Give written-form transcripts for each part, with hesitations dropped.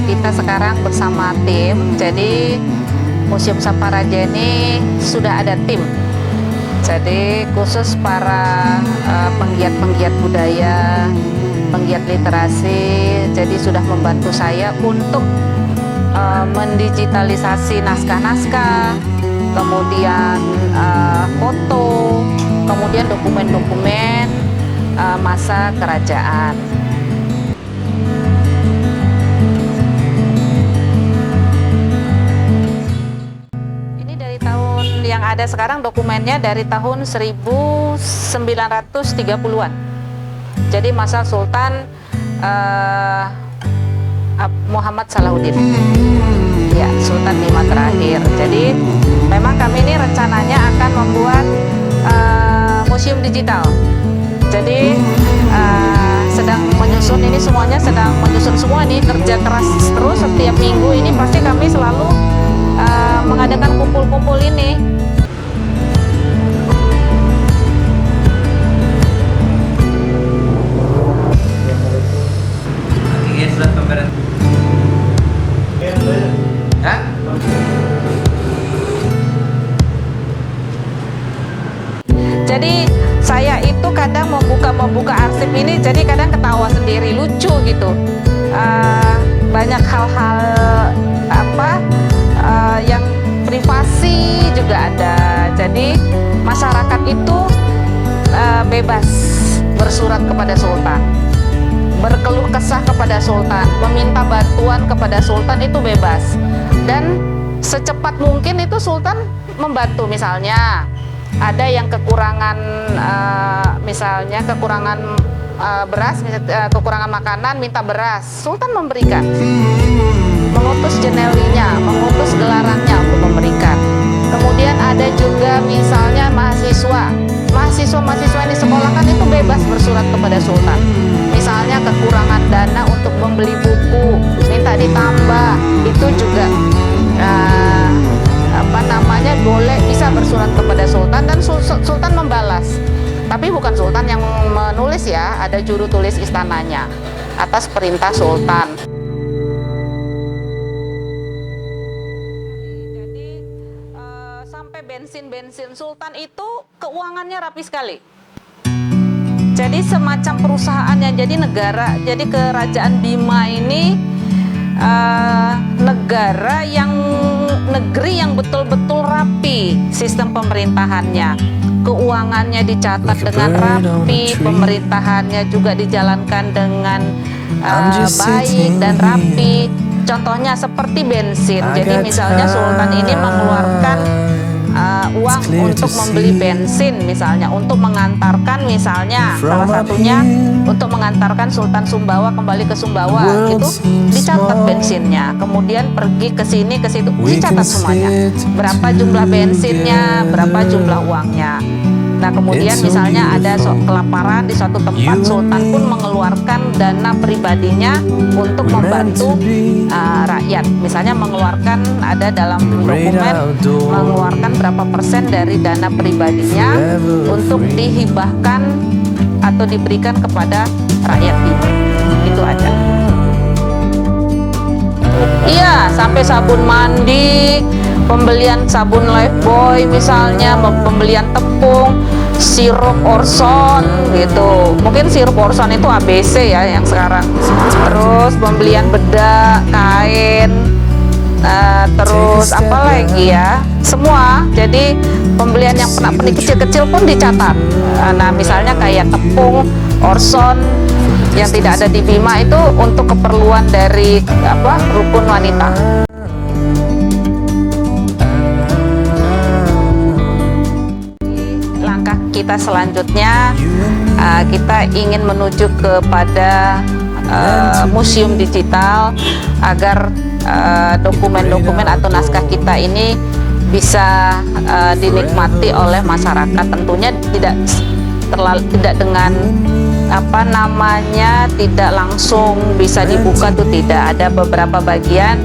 Kita sekarang bersama tim, jadi Museum Saparaja ini sudah ada tim. Jadi khusus para penggiat-penggiat budaya, penggiat literasi, jadi sudah membantu saya untuk mendigitalisasi naskah-naskah, kemudian foto, kemudian dokumen-dokumen masa kerajaan. Yang ada sekarang dokumennya dari tahun 1930-an. Jadi masa Sultan Muhammad Salahuddin, ya, Sultan Bima terakhir. Jadi memang kami ini rencananya akan membuat museum digital. Jadi sedang menyusun ini, semuanya sedang menyusun semua nih, kerja keras terus setiap minggu ini pasti kami selalu mengadakan kumpul-kumpul ini. Jadi saya itu kadang membuka arsip ini, jadi kadang ketawa sendiri, lucu gitu. Banyak hal-hal yang privasi juga ada. Jadi masyarakat itu bebas bersurat kepada Sultan, berkeluh kesah kepada Sultan, meminta bantuan kepada Sultan, itu bebas. Dan secepat mungkin itu Sultan membantu. Misalnya ada yang kekurangan, misalnya kekurangan beras, kekurangan makanan, minta beras, Sultan memberikan, mengutus jenelinya, mengutus gelarannya untuk memberikan. Kemudian ada juga misalnya mahasiswa yang disekolahkan itu bebas bersurat kepada Sultan. Misalnya kekurangan dana untuk membeli buku, minta ditambah, itu juga boleh, bisa bersurat kepada Sultan, dan Sultan membalas. Tapi bukan Sultan yang menulis ya, ada juru tulis istananya atas perintah Sultan. Jadi sampai bensin Sultan itu keuangannya rapi sekali. Jadi semacam perusahaan yang jadi negara. Jadi kerajaan Bima ini negeri yang betul-betul rapi sistem pemerintahannya. Keuangannya dicatat dengan rapi, pemerintahannya juga dijalankan dengan baik dan rapi. Contohnya seperti bensin. Jadi misalnya Sultan ini mengeluarkan uang untuk membeli bensin, misalnya untuk mengantarkan, misalnya salah satunya untuk mengantarkan Sultan Sumbawa kembali ke Sumbawa, itu dicatat bensinnya. Kemudian pergi ke sini ke situ, dicatat semuanya, berapa jumlah bensinnya, berapa jumlah uangnya. Nah kemudian misalnya ada kelaparan di suatu tempat, Sultan pun mengeluarkan dana pribadinya untuk membantu rakyat. Misalnya mengeluarkan, ada dalam dokumen, mengeluarkan berapa persen dari dana pribadinya untuk dihibahkan atau diberikan kepada rakyat Bima. Itu aja. Iya, sampai sabun mandi, pembelian sabun Lifebuoy misalnya, pembelian tepung, sirup Orson gitu. Mungkin sirup Orson itu ABC ya yang sekarang. Terus pembelian bedak, kain, terus apa lagi ya, semua. Jadi pembelian yang pernik kecil-kecil pun dicatat. Nah misalnya kayak tepung Orson yang tidak ada di Bima itu untuk keperluan dari rukun wanita. Langkah kita selanjutnya, kita ingin menuju kepada museum digital agar dokumen-dokumen atau naskah kita ini bisa dinikmati oleh masyarakat. Tentunya tidak dengan tidak langsung bisa dibuka, tuh tidak, ada beberapa bagian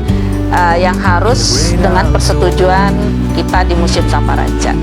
yang harus dengan persetujuan kita di Museum Saparaja.